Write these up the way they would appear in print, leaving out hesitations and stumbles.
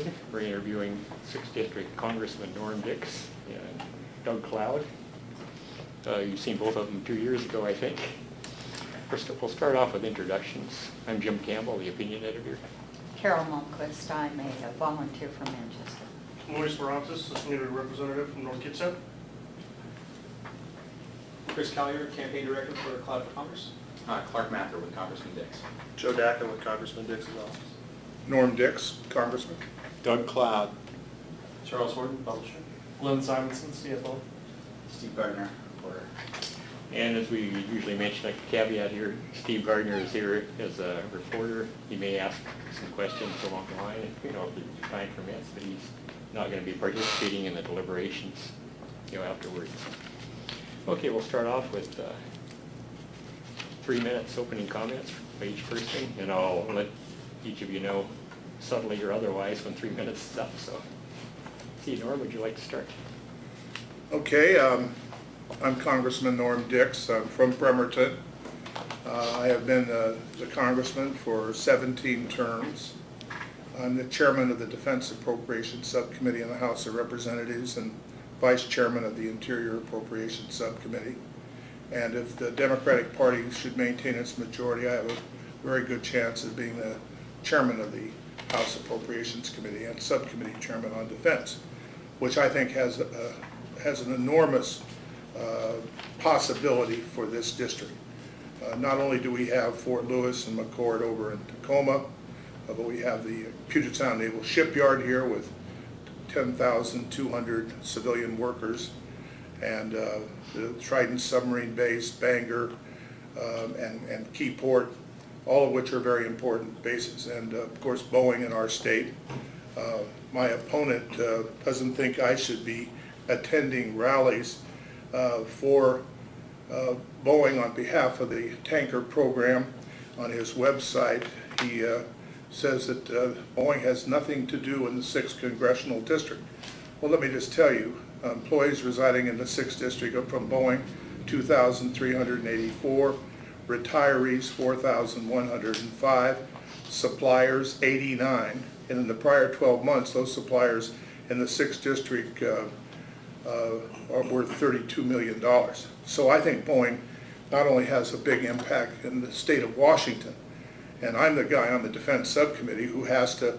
board. We're interviewing 6th District Congressman Norm Dix and Doug Cloud. You've seen both of them 2 years ago, I think. First, we'll start off with introductions. I'm Jim Campbell, the opinion editor. Carol Malmquist, I'm a volunteer from Manchester. Maurice Morantis, a community representative from North Kitsap. Chris Collier, campaign director for Cloud for Congress. Clark Mather with Congressman Dix. Joe Dakin with Congressman Dix's office. Norm Dix, Congressman. Doug Cloud. Charles Horton, publisher. Lynn Simonson, CFO. Steve Gardner, reporter. And as we usually mention, a caveat here, Steve Gardner is here as a reporter. He may ask some questions along the line, if the time permits, but he's not going to be participating in the deliberations, afterwards. Okay, we'll start off with 3 minutes opening comments by each person, and I'll let each of you know subtly or otherwise when 3 minutes is up. So, see, Norm, would you like to start? Okay, I'm Congressman Norm Dix. I'm from Bremerton. I have been the congressman for 17 terms. I'm the chairman of the Defense Appropriations Subcommittee in the House of Representatives and vice chairman of the Interior Appropriations Subcommittee. And if the Democratic Party should maintain its majority, I have a very good chance of being the chairman of the House Appropriations Committee and subcommittee chairman on defense, which I think has an enormous possibility for this district. Not only do we have Fort Lewis and McCord over in Tacoma, but we have the Puget Sound Naval Shipyard here with 10,200 civilian workers, and the Trident submarine base, Bangor, and Keyport, all of which are very important bases, and of course Boeing in our state. My opponent doesn't think I should be attending rallies for Boeing on behalf of the tanker program. On his website, he says that Boeing has nothing to do in the 6th Congressional District. Well, let me just tell you, employees residing in the 6th District are from Boeing, 2,384, retirees, 4,105, suppliers, 89, and in the prior 12 months, those suppliers in the 6th District are worth $32 million. So I think Boeing not only has a big impact in the state of Washington, and I'm the guy on the Defense Subcommittee who has to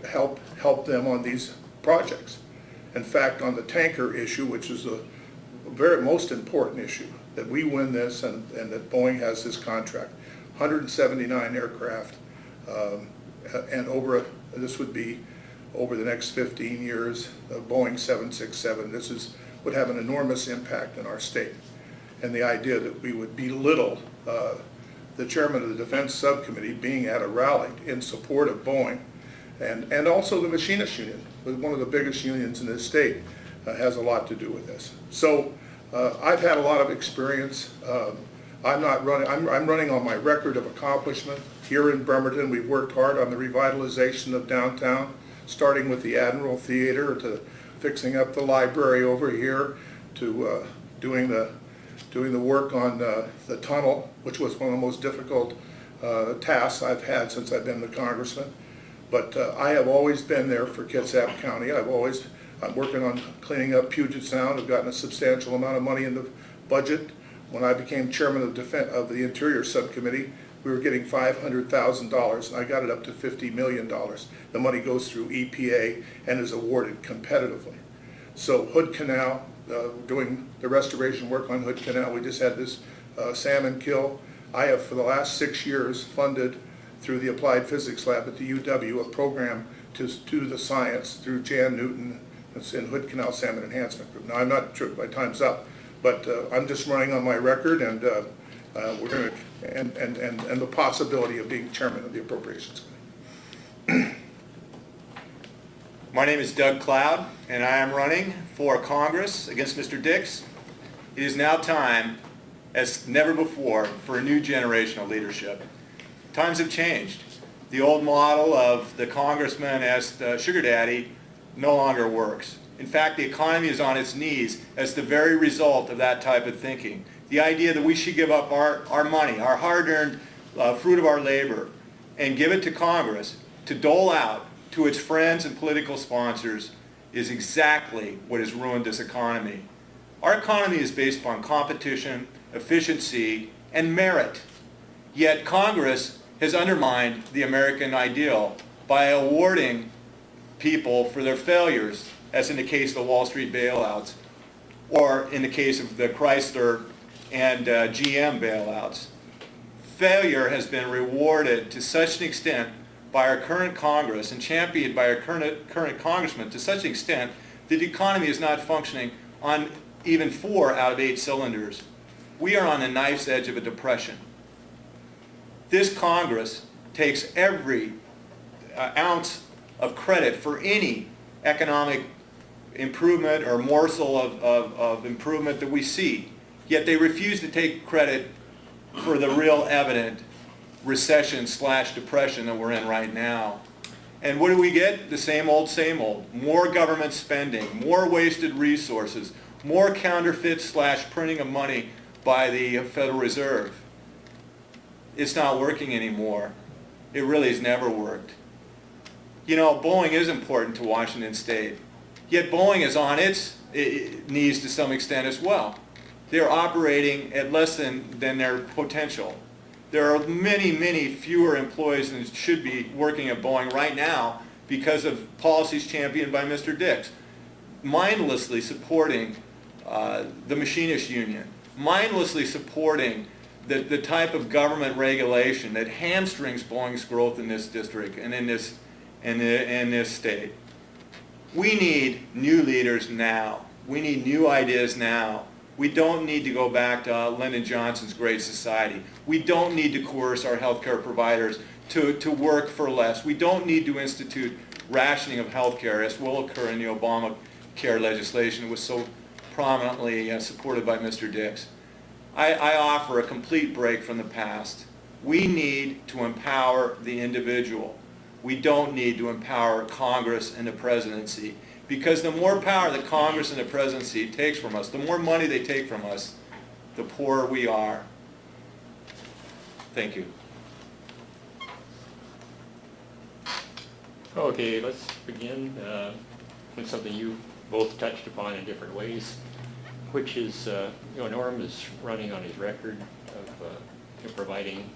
help them on these projects. In fact, on the tanker issue, which is the very most important issue, that we win this and that Boeing has this contract, 179 aircraft, and this would be over the next 15 years, Boeing 767. Would have an enormous impact in our state. And the idea that we would belittle the chairman of the Defense Subcommittee being at a rally in support of Boeing, and also the machinists union, one of the biggest unions in this state, has a lot to do with this. So I've had a lot of experience. I'm running on my record of accomplishment. Here in Bremerton, we've worked hard on the revitalization of downtown, starting with the Admiral Theater to fixing up the library over here, to doing the work on the tunnel, which was one of the most difficult tasks I've had since I've been the congressman. But I have always been there for Kitsap County. I'm working on cleaning up Puget Sound. I've gotten a substantial amount of money in the budget. When I became chairman of the Interior Subcommittee, we were getting $500,000, and I got it up to $50 million. The money goes through EPA and is awarded competitively. So Hood Canal, doing the restoration work on Hood Canal, we just had this salmon kill. I have, for the last 6 years, funded through the Applied Physics Lab at the UW a program to do the science through Jan Newton in Hood Canal Salmon Enhancement Group. Now, I'm not sure my time's up, but I'm just running on my record, and we're going to and the possibility of being chairman of the Appropriations Committee. My name is Doug Cloud, and I am running for Congress against Mr. Dix. It is now time, as never before, for a new generation of leadership. Times have changed. The old model of the congressman as the sugar daddy no longer works. In fact, the economy is on its knees as the very result of that type of thinking. The idea that we should give up our money, our hard-earned fruit of our labor, and give it to Congress to dole out to its friends and political sponsors is exactly what has ruined this economy. Our economy is based upon competition, efficiency, and merit. Yet Congress has undermined the American ideal by awarding people for their failures, as in the case of the Wall Street bailouts, or in the case of the Chrysler and GM bailouts. Failure has been rewarded to such an extent by our current Congress and championed by our current congressmen to such an extent that the economy is not functioning on even 4 out of 8 cylinders. We are on the knife's edge of a depression. This Congress takes every ounce of credit for any economic improvement or morsel of improvement that we see, yet they refuse to take credit for the real evident recession/depression that we're in right now. And what do we get? The same old, same old. More government spending, more wasted resources, more counterfeit/printing of money by the Federal Reserve. It's not working anymore. It really has never worked. You know, Boeing is important to Washington State, yet Boeing is on its knees to some extent as well. They're operating at less than their potential. There are many, many fewer employees than should be working at Boeing right now because of policies championed by Mr. Dix, mindlessly supporting the machinists union, mindlessly supporting the type of government regulation that hamstrings Boeing's growth in this district and in this state. We need new leaders now. We need new ideas now. We don't need to go back to Lyndon Johnson's Great Society. We don't need to coerce our healthcare providers to work for less. We don't need to institute rationing of healthcare, as will occur in the Obamacare legislation that was so prominently supported by Mr. Dix. I offer a complete break from the past. We need to empower the individual. We don't need to empower Congress and the presidency, because the more power that Congress and the presidency takes from us, the more money they take from us, the poorer we are. Thank you. Okay, let's begin with something you both touched upon in different ways, which is, Norm is running on his record of providing,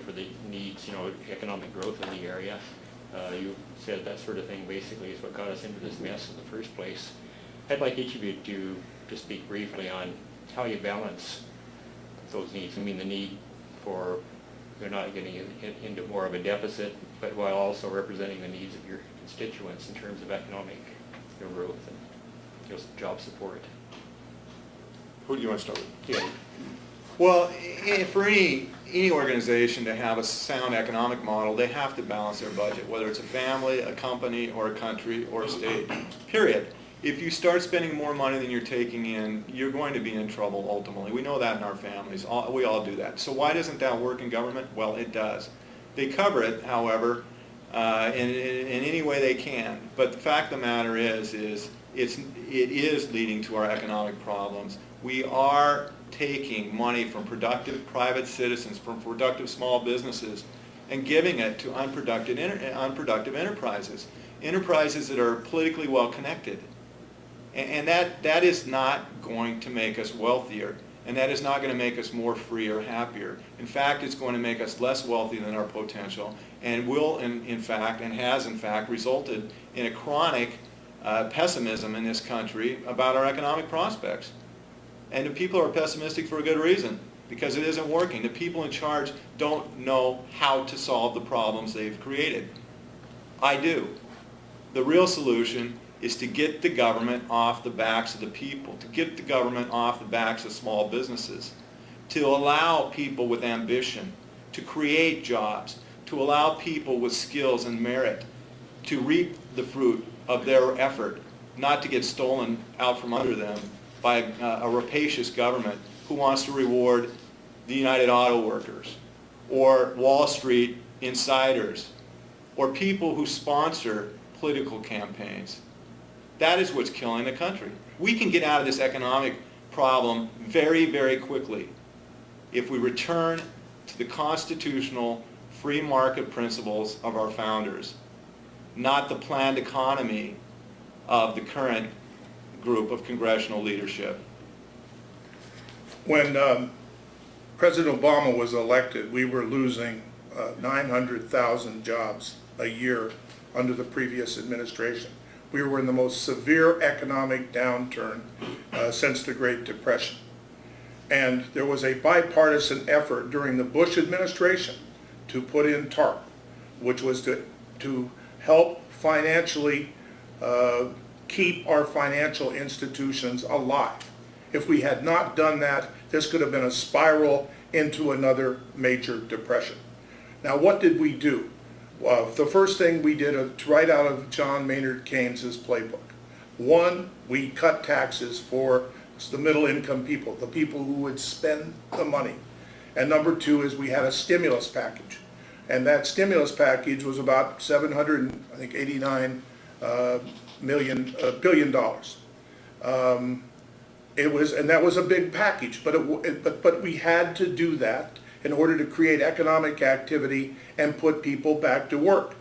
for the needs, economic growth in the area. You said that sort of thing basically is what got us into this mess in the first place. I'd like each of you to speak briefly on how you balance those needs. I mean, the need for you're not getting into more of a deficit, but while also representing the needs of your constituents in terms of economic growth and job support. Who do you want to start with? Yeah. Well, for any organization to have a sound economic model, they have to balance their budget, whether it's a family, a company, or a country, or a state, period. If you start spending more money than you're taking in, you're going to be in trouble ultimately. We know that in our families. We all do that. So why doesn't that work in government? Well, it does. They cover it, however, in any way they can. But the fact of the matter is it is leading to our economic problems. We are taking money from productive private citizens, from productive small businesses, and giving it to unproductive enterprises, enterprises that are politically well connected. And that is not going to make us wealthier, and that is not going to make us more free or happier. In fact, it's going to make us less wealthy than our potential, and will, in fact, and has in fact, resulted in a chronic pessimism in this country about our economic prospects. And the people are pessimistic for a good reason, because it isn't working. The people in charge don't know how to solve the problems they've created. I do. The real solution is to get the government off the backs of the people, to get the government off the backs of small businesses, to allow people with ambition to create jobs, to allow people with skills and merit to reap the fruit of their effort, not to get stolen out from under them by a rapacious government who wants to reward the United Auto Workers, or Wall Street insiders, or people who sponsor political campaigns. That is what's killing the country. We can get out of this economic problem very, very quickly if we return to the constitutional free market principles of our founders. not the planned economy of the current group of congressional leadership. When President Obama was elected, we were losing 900,000 jobs a year under the previous administration. We were in the most severe economic downturn since the Great Depression. And there was a bipartisan effort during the Bush administration to put in TARP, which was to help financially keep our financial institutions alive. If we had not done that, this could have been a spiral into another major depression. Now, what did we do? The first thing we did, right out of John Maynard Keynes' playbook. One, we cut taxes for the middle income people, the people who would spend the money. And number two is we had a stimulus package. And that stimulus package was about $789 billion. And that was a big package, but we had to do that in order to create economic activity and put people back to work.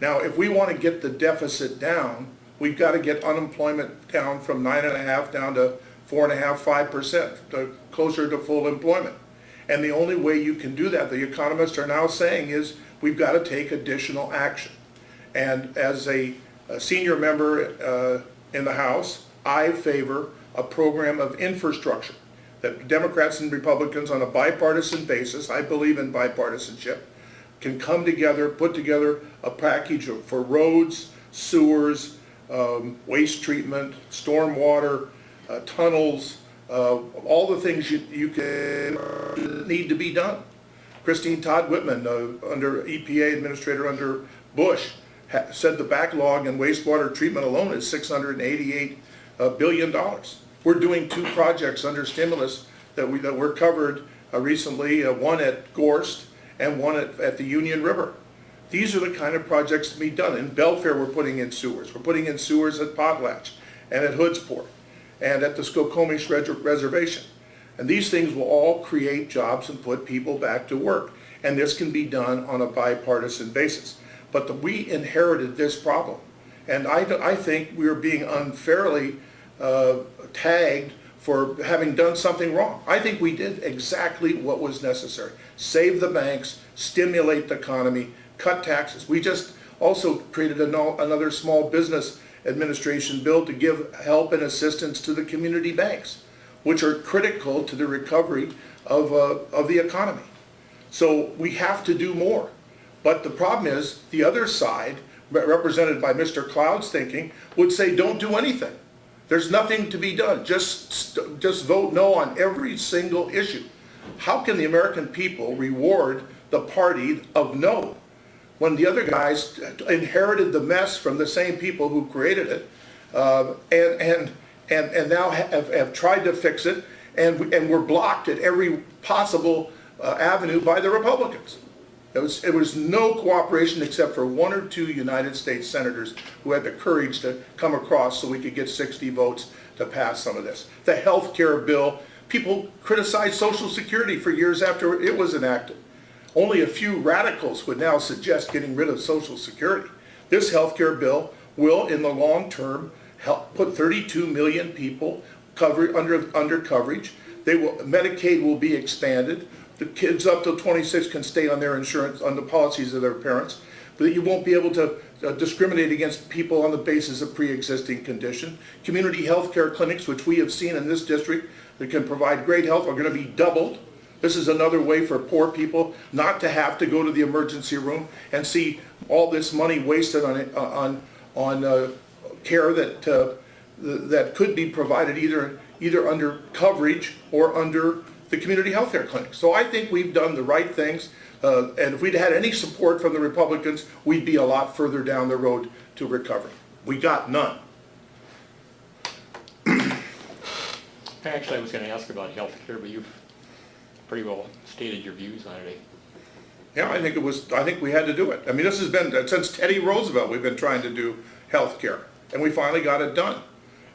Now, if we want to get the deficit down, we've got to get unemployment down from 9.5% down to 4.5%, 5%, closer to full employment. And the only way you can do that, the economists are now saying, is we've got to take additional action. And as a senior member in the House, I favor a program of infrastructure that Democrats and Republicans on a bipartisan basis, I believe in bipartisanship, can come together, put together a package for roads, sewers, waste treatment, stormwater, tunnels, all the things you can need to be done. Christine Todd Whitman, under EPA administrator under Bush, said the backlog in wastewater treatment alone is $688 billion. We're doing two projects under stimulus that were covered recently, one at Gorst and one at the Union River. These are the kind of projects to be done. In Belfair, we're putting in sewers. We're putting in sewers at Potlatch and at Hoodsport and at the Skokomish Reservation. And these things will all create jobs and put people back to work. And this can be done on a bipartisan basis. But we inherited this problem. And I think we are being unfairly tagged for having done something wrong. I think we did exactly what was necessary. Save the banks, stimulate the economy, cut taxes. We just also created another small business administration bill to give help and assistance to the community banks, which are critical to the recovery of the economy. So we have to do more. But the problem is the other side, represented by Mr. Cloud's thinking, would say don't do anything. There's nothing to be done. Just vote no on every single issue. How can the American people reward the party of no when the other guys inherited the mess from the same people who created it and now have tried to fix it and were blocked at every possible avenue by the Republicans? It was no cooperation except for one or two United States senators who had the courage to come across so we could get 60 votes to pass some of this. The health care bill, people criticized Social Security for years after it was enacted. Only a few radicals would now suggest getting rid of Social Security. This health care bill will, in the long term, help put 32 million people under coverage. Medicaid will be expanded. The kids up to 26 can stay on their insurance, on the policies of their parents, but you won't be able to discriminate against people on the basis of pre-existing condition. Community health care clinics, which we have seen in this district that can provide great health, are going to be doubled. This is another way for poor people not to have to go to the emergency room and see all this money wasted on care that could be provided either under coverage or under the community health care clinics. So I think we've done the right things, and if we'd had any support from the Republicans, we'd be a lot further down the road to recovery. We got none. Actually, I was going to ask about health care, but you've pretty well stated your views on it. Yeah, I think we had to do it. I mean, this has been, since Teddy Roosevelt, we've been trying to do health care, and we finally got it done.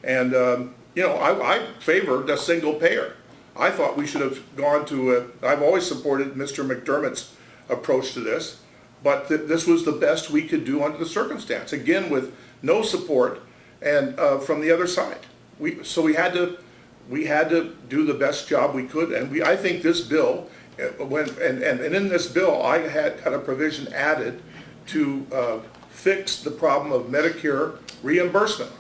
And, I favored a single payer. I thought we should have gone to I've always supported Mr. McDermott's approach to this. But this was the best we could do under the circumstance, again, with no support and from the other side. So we had to do the best job we could, and I think this bill, and in this bill, I had a provision added to fix the problem of Medicare reimbursement.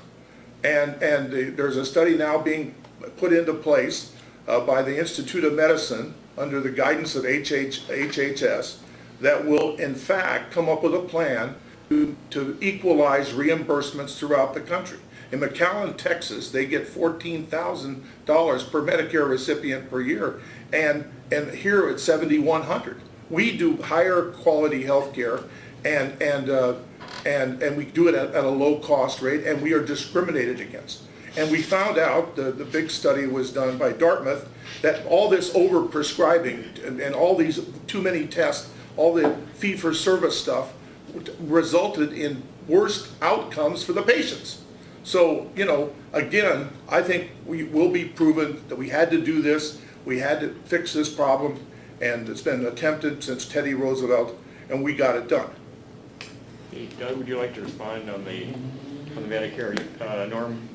And there's a study now being put into place by the Institute of Medicine under the guidance of HHS that will in fact come up with a plan to equalize reimbursements throughout the country. In McAllen, Texas, they get $14,000 per Medicare recipient per year, and here it's $7,100. We do higher quality health care, and we do it at a low cost rate, and we are discriminated against. And we found out, the big study was done by Dartmouth, that all this over-prescribing and all these too many tests, all the fee-for-service stuff resulted in worse outcomes for the patients. So, you know, again, I think we will be proven that we had to do this, we had to fix this problem, and it's been attempted since Teddy Roosevelt, and we got it done. Hey, Doug, would you like to respond on the Medicare norm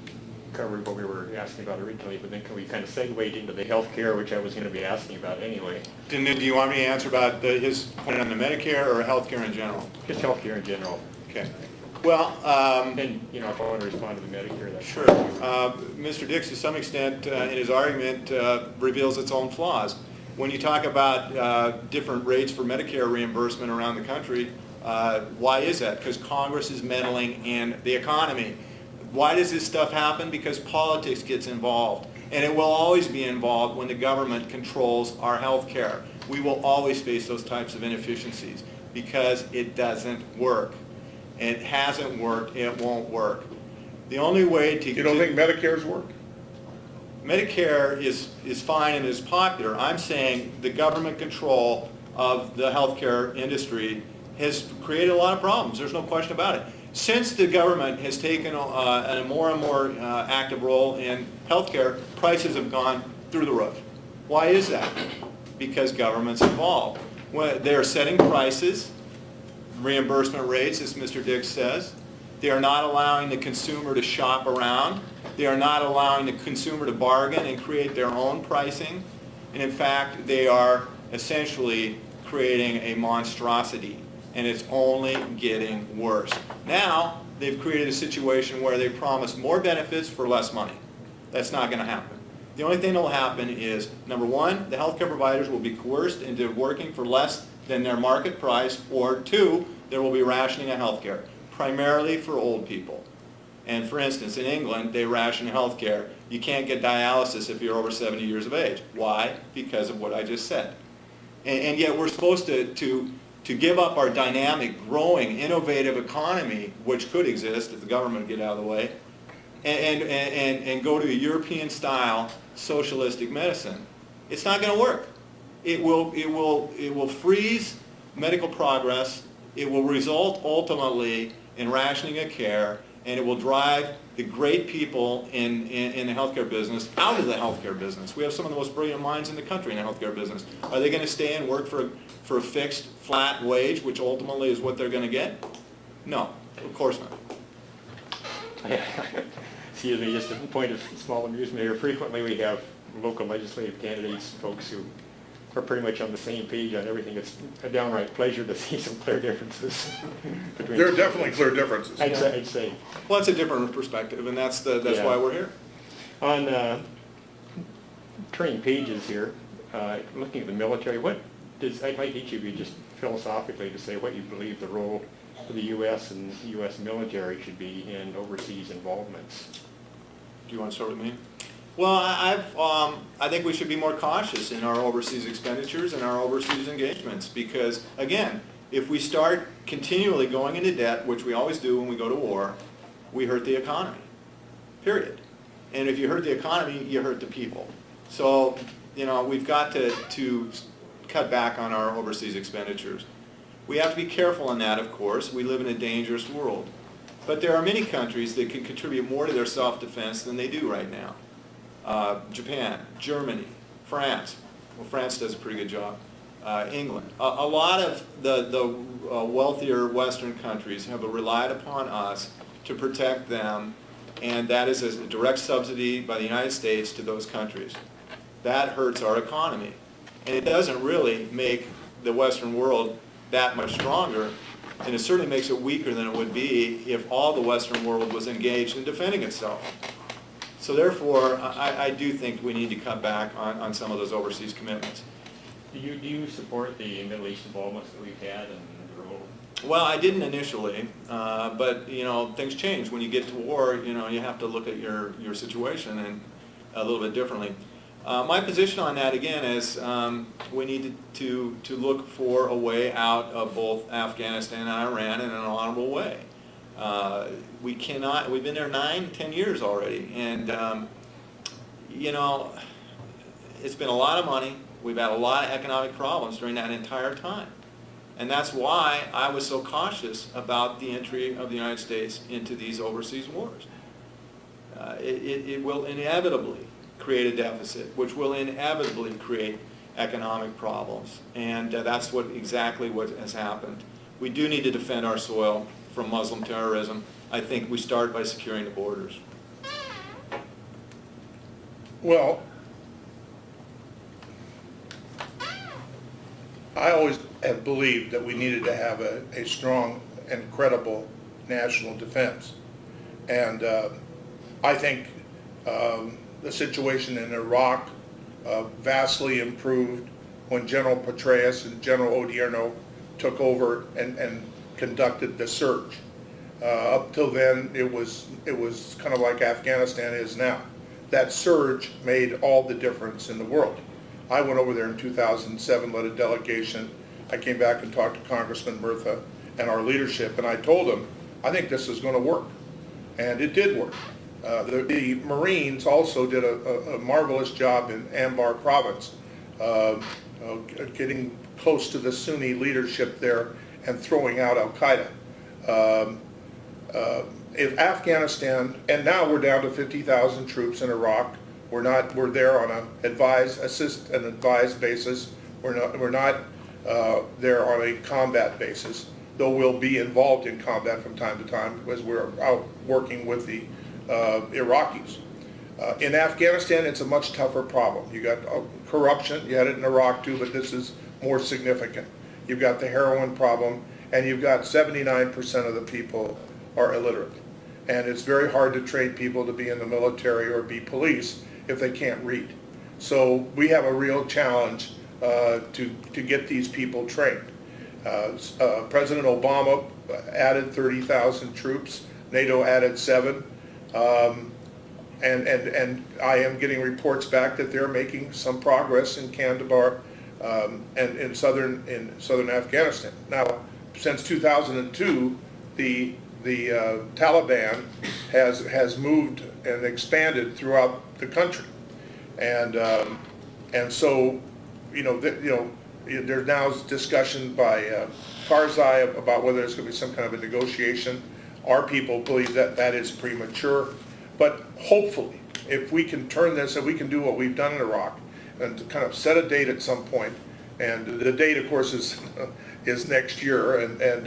covered what we were asking about originally, but then can we kind of segue into the health care, which I was going to be asking about anyway? Do you want me to answer about his point on the Medicare or health care in general? Just health care in general. Okay. Well, and, you know, if I want to respond to the Medicare, that's sure. Mr. Dix, to some extent, in his argument, reveals its own flaws. When you talk about different rates for Medicare reimbursement around the country, why is that? Because Congress is meddling in the economy. Why does this stuff happen? Because politics gets involved. And it will always be involved when the government controls our health care. We will always face those types of inefficiencies because it doesn't work. It hasn't worked, it won't work. The only way to... You don't think Medicare's work? Medicare is fine and is popular. I'm saying the government control of the healthcare industry has created a lot of problems. There's no question about it. Since the government has taken a more and more active role in healthcare, prices have gone through the roof. Why is that? Because government's involved. When they're setting prices, reimbursement rates, as Mr. Dix says. They are not allowing the consumer to shop around. They are not allowing the consumer to bargain and create their own pricing. And in fact, they are essentially creating a monstrosity. And it's only getting worse. Now, they've created a situation where they promise more benefits for less money. That's not going to happen. The only thing that will happen is, number one, the healthcare providers will be coerced into working for less than their market price, or two, there will be rationing of healthcare, primarily for old people. And for instance, in England, they ration healthcare. You can't get dialysis if you're over 70 years of age. Why? Because of what I just said. And yet we're supposed to give up our dynamic, growing, innovative economy, which could exist if the government would get out of the way, and go to a European-style socialistic medicine. It's not going to work. It will freeze medical progress. It will result ultimately in rationing of care, and it will drive the great people in the healthcare business out of the healthcare business. We have some of the most brilliant minds in the country in the healthcare business. Are they going to stay and work for a fixed, flat wage, which ultimately is what they're going to get? No, of course not. Excuse me, just a point of small amusement here. Frequently we have local legislative candidates, folks who are pretty much on the same page on everything. It's a downright pleasure to see some clear differences between. There are definitely clear differences. I'd say. Well, it's a different perspective, and that's why we're here. On turning pages here, looking at the military, I'd like each of you just philosophically to say what you believe the role of the U.S. and the U.S. military should be in overseas involvements. Do you want to start with me? Well, I think we should be more cautious in our overseas expenditures and our overseas engagements because, again, if we start continually going into debt, which we always do when we go to war, we hurt the economy, period. And if you hurt the economy, you hurt the people. So, you know, we've got to cut back on our overseas expenditures. We have to be careful on that, of course. We live in a dangerous world. But there are many countries that can contribute more to their self-defense than they do right now. Japan, Germany, France. Well, France does a pretty good job. England. A lot of the wealthier Western countries have relied upon us to protect them, and that is a direct subsidy by the United States to those countries. That hurts our economy. And it doesn't really make the Western world that much stronger, and it certainly makes it weaker than it would be if all the Western world was engaged in defending itself. So therefore, I do think we need to cut back on some of those overseas commitments. Do you support the Middle East involvements that we've had and the role? Well, I didn't initially, but you know, things change. When you get to war, you know, you have to look at your situation and a little bit differently. My position on that again is we need to look for a way out of both Afghanistan and Iran in an honorable way. We cannot. We've been there 9-10 years already, and you know, it's been a lot of money. We've had a lot of economic problems during that entire time. And that's why I was so cautious about the entry of the United States into these overseas wars. It will inevitably create a deficit, which will inevitably create economic problems. And that's exactly what has happened. We do need to defend our soil from Muslim terrorism. I think we start by securing the borders. Well, I always have believed that we needed to have a strong and credible national defense. And I think the situation in Iraq vastly improved when General Petraeus and General Odierno took over and conducted the surge. Up till then, it was kind of like Afghanistan is now. That surge made all the difference in the world. I went over there in 2007, led a delegation. I came back and talked to Congressman Murtha and our leadership, and I told them, I think this is going to work. And it did work. The Marines also did a marvelous job in Anbar province, getting close to the Sunni leadership there and throwing out Al-Qaeda. If Afghanistan, and now we're down to 50,000 troops in Iraq. We're there on an assist and advise basis. We're not there on a combat basis, though we'll be involved in combat from time to time because we're out working with the Iraqis. In Afghanistan, it's a much tougher problem. You got corruption. You had it in Iraq too, but this is more significant. You've got the heroin problem, and you've got 79% of the people are illiterate. And it's very hard to train people to be in the military or be police if they can't read. So we have a real challenge to get these people trained. President Obama added 30,000 troops. NATO added 7. And I am getting reports back that they're making some progress in Kandahar and in southern Afghanistan. Now, since 2002, the Taliban has moved and expanded throughout the country, and so there's now discussion by Karzai about whether there's going to be some kind of a negotiation. Our people believe that that is premature, but hopefully, if we can turn this, and we can do what we've done in Iraq, and to kind of set a date at some point, and the date, of course, is next year, and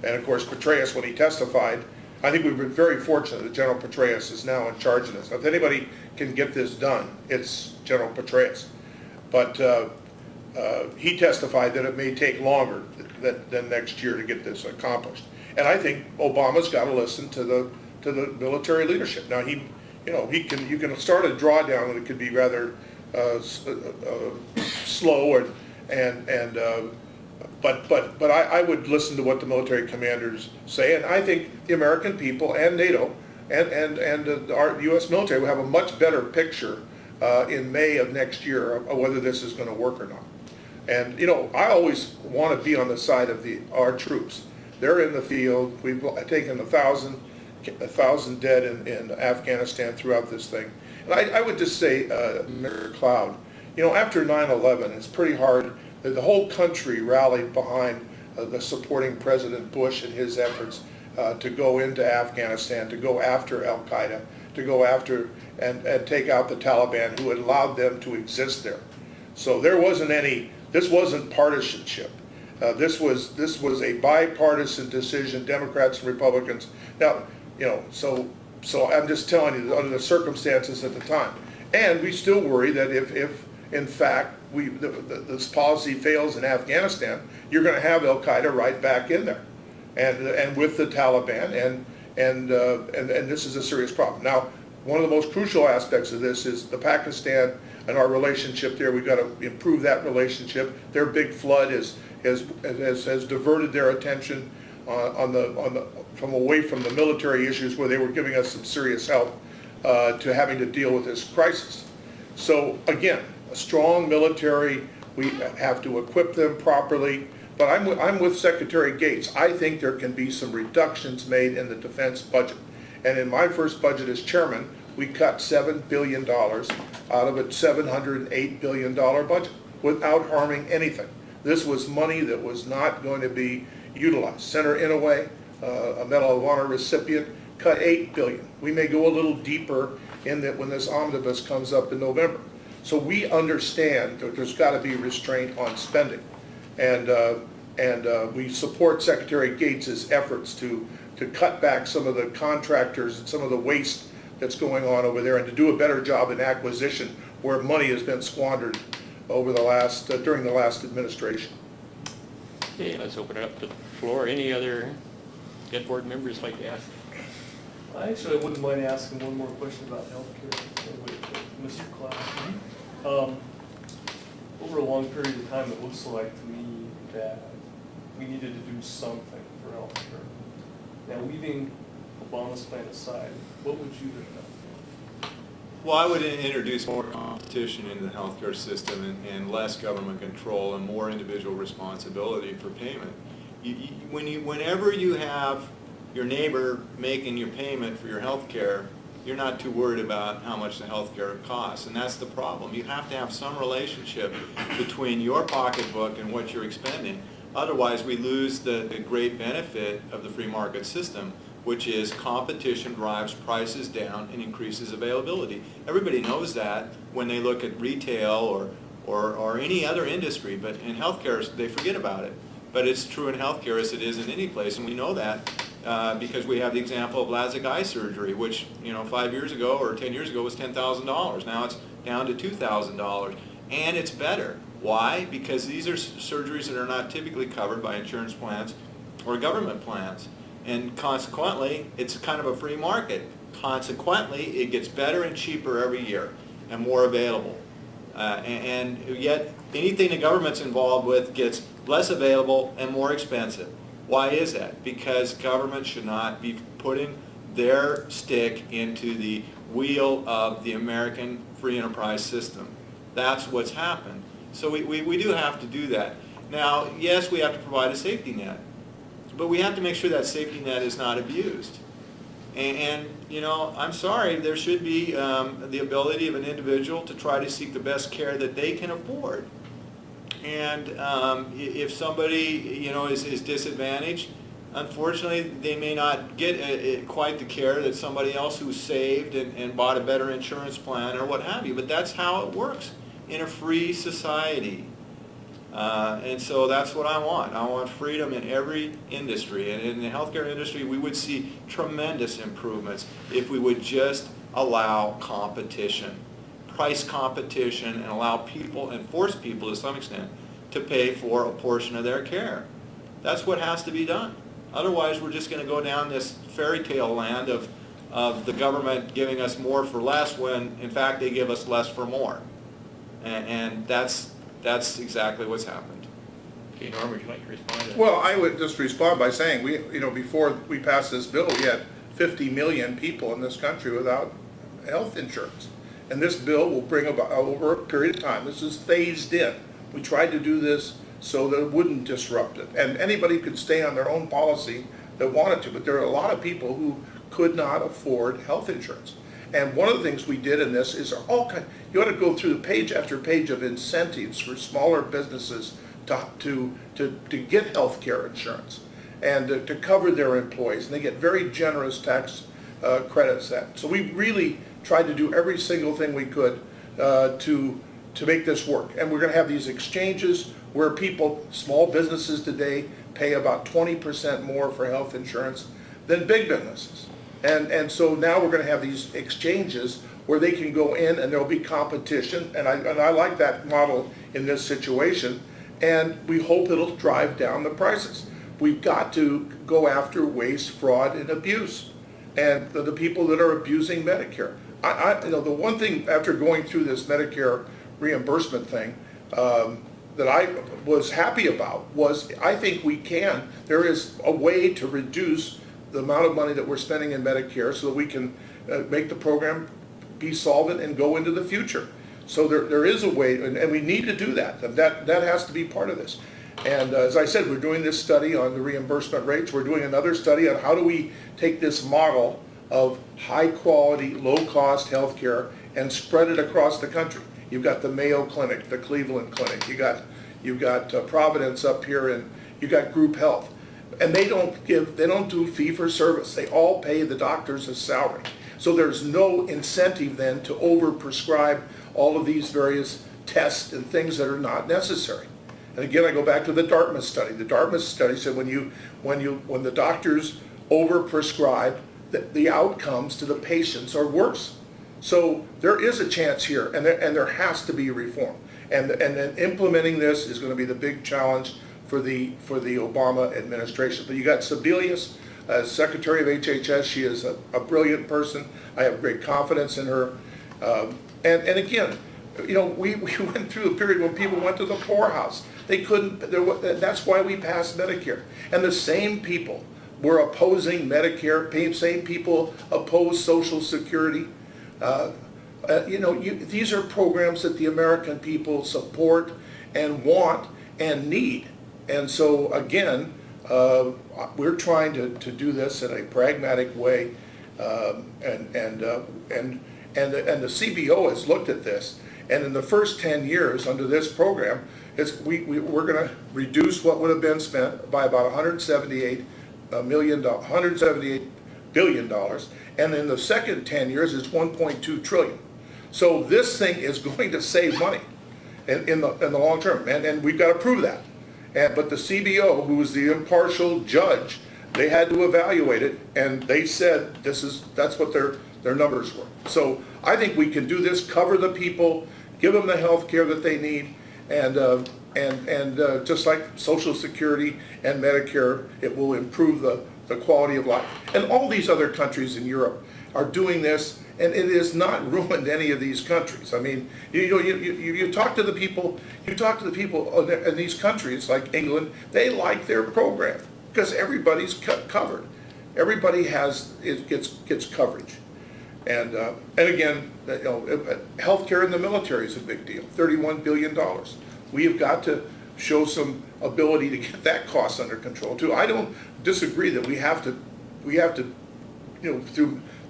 of course, Petraeus, when he testified, I think we've been very fortunate that General Petraeus is now in charge of this. If anybody can get this done, it's General Petraeus. But he testified that it may take longer than next year to get this accomplished. And I think Obama's got to listen to the military leadership. Now you can start a drawdown and it could be rather slow but I would listen to what the military commanders say, and I think the American people and NATO and our U.S. military will have a much better picture in May of next year of whether this is going to work or not. And I always want to be on the side of our troops. They're in the field. We've taken 1,000 dead in Afghanistan throughout this thing. And I would just say, Mr. Cloud, after 9/11, it's pretty hard. The whole country rallied behind the supporting President Bush and his efforts to go into Afghanistan, to go after Al-Qaeda, to go after and take out the Taliban, who had allowed them to exist there. So there wasn't any This wasn't partisanship. This was a bipartisan decision, Democrats and Republicans. Now, so I'm just telling you, under the circumstances at the time. And we still worry that if in fact, this policy fails in Afghanistan, you're going to have Al-Qaeda right back in there, and with the Taliban, and this is a serious problem. Now, one of the most crucial aspects of this is the Pakistan and our relationship there. We've got to improve that relationship. Their big flood has diverted their attention from away from the military issues where they were giving us some serious help to having to deal with this crisis. So again, a strong military, we have to equip them properly, but I'm with Secretary Gates. I think there can be some reductions made in the defense budget. And in my first budget as chairman, we cut $7 billion out of a $708 billion budget without harming anything. This was money that was not going to be utilized. Senator Inouye, a Medal of Honor recipient, cut $8 billion. We may go a little deeper in that when this omnibus comes up in November. So we understand that there's got to be restraint on spending, and we support Secretary Gates' efforts to cut back some of the contractors and some of the waste that's going on over there, and to do a better job in acquisition where money has been squandered over the last during the last administration. Okay, let's open it up to the floor. Any other board members like to ask? I wouldn't mind asking one more question about healthcare with Mr. Cloud. Over a long period of time, it looks like to me that we needed to do something for healthcare. Now, leaving Obama's plan aside, what would you have done? Well, I would introduce more competition in the healthcare system and less government control and more individual responsibility for payment. Whenever you have your neighbor making your payment for your health care, you're not too worried about how much the health care costs, and that's the problem. You have to have some relationship between your pocketbook and what you're expending. Otherwise, we lose the great benefit of the free market system, which is competition drives prices down and increases availability. Everybody knows that when they look at retail or any other industry, but in healthcare, they forget about it. But it's true in healthcare as it is in any place, and we know that because we have the example of LASIK eye surgery, which 5 years ago or 10 years ago was $10,000. Now it's down to $2,000, and it's better. Why? Because these are surgeries that are not typically covered by insurance plans or government plans, and consequently, it's kind of a free market. Consequently, it gets better and cheaper every year and more available. And yet, anything the government's involved with gets less available and more expensive. Why is that? Because government should not be putting their stick into the wheel of the American free enterprise system. That's what's happened. So we do have to do that. Now, yes, we have to provide a safety net, but we have to make sure that safety net is not abused. And I'm sorry, there should be the ability of an individual to try to seek the best care that they can afford. And if somebody, is disadvantaged, unfortunately, they may not get quite the care that somebody else who's saved and bought a better insurance plan or what have you. But that's how it works in a free society. And so that's what I want. I want freedom in every industry. And in the healthcare industry, we would see tremendous improvements if we would just allow competition. Price competition, and allow people and force people to some extent to pay for a portion of their care. That's what has to be done. Otherwise, we're just going to go down this fairy tale land of the government giving us more for less when in fact they give us less for more. And that's exactly what's happened. Okay, Norm, would you like to respond to that? Well, I would just respond by saying before we passed this bill, we had 50 million people in this country without health insurance. And this bill will bring about over a period of time. This is phased in. We tried to do this so that it wouldn't disrupt it. And anybody could stay on their own policy that wanted to, but there are a lot of people who could not afford health insurance. And one of the things we did in this is you ought to go through page after page of incentives for smaller businesses to get health care insurance and to cover their employees. And they get very generous tax credits. So we really tried to do every single thing we could to to make this work. And we're going to have these exchanges where people, small businesses today, pay about 20% more for health insurance than big businesses. And so now we're going to have these exchanges where they can go in and there'll be competition. And I like that model in this situation. And we hope it'll drive down the prices. We've got to go after waste, fraud, and abuse, and the people that are abusing Medicare. The one thing after going through this Medicare reimbursement thing that I was happy about was I think there is a way to reduce the amount of money that we're spending in Medicare so that we can make the program be solvent and go into the future. So there is a way, and we need to do that. That has to be part of this. And as I said, we're doing this study on the reimbursement rates. We're doing another study on how do we take this model of high quality, low cost healthcare and spread it across the country. You've got the Mayo Clinic, the Cleveland Clinic, you've got Providence up here, and you've got Group Health. And they don't do fee for service. They all pay the doctors a salary. So there's no incentive then to overprescribe all of these various tests and things that are not necessary. And again, I go back to the Dartmouth study. The Dartmouth study said when the doctors overprescribe, the outcomes to the patients are worse. So there is a chance here, and there has to be reform. And then implementing this is going to be the big challenge for the Obama administration. But you got Sebelius as Secretary of HHS. She is a brilliant person. I have great confidence in her. And again, we went through a period when people went to the poorhouse. They couldn't. That's why we passed Medicare. And the same people were opposing Medicare. Same people oppose Social Security. These are programs that the American people support and want and need. And so again, we're trying to do this in a pragmatic way, and the CBO has looked at this, and in the first 10 years under this program, we're going to reduce what would have been spent by about $178 billion, and in the second 10 years it's 1.2 trillion. So this thing is going to save money in the long term, and we've got to prove that. But the CBO, who was the impartial judge, they had to evaluate it, and they said that's what their numbers were. So I think we can do this, cover the people, give them the health care that they need, and just like Social Security and Medicare, it will improve the quality of life. And all these other countries in Europe are doing this, and it has not ruined any of these countries. I mean, you talk to the people. You talk to the people in these countries like England. They like their program because everybody's covered. Everybody gets coverage, and again, healthcare in the military is a big deal. $31 billion. We have got to show some ability to get that cost under control too. I don't disagree that we have to,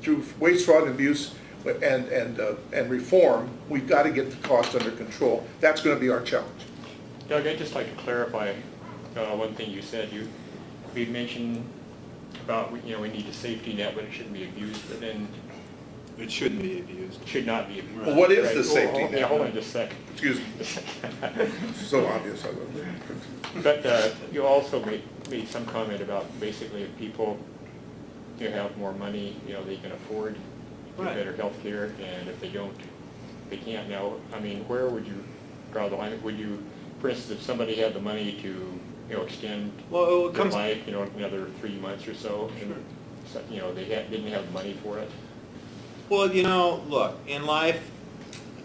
through waste, fraud, and abuse and reform, we've got to get the cost under control. That's going to be our challenge. Doug, I'd just like to clarify one thing you said. We mentioned about we need a safety net, but it shouldn't be abused. But then It shouldn't be abused. it should not be abused. Well, what is Right. the safety net? Hold on just a second. Excuse me. So obvious. But you also made some comment about basically if people have more money, they can afford Right. better health care, and if they don't, they can't. Now, I mean, where would you draw the line? Would you, for instance, if somebody had the money to extend Well, it their comes. life, another 3 months or so, and they didn't have the money for it? Well, look, in life,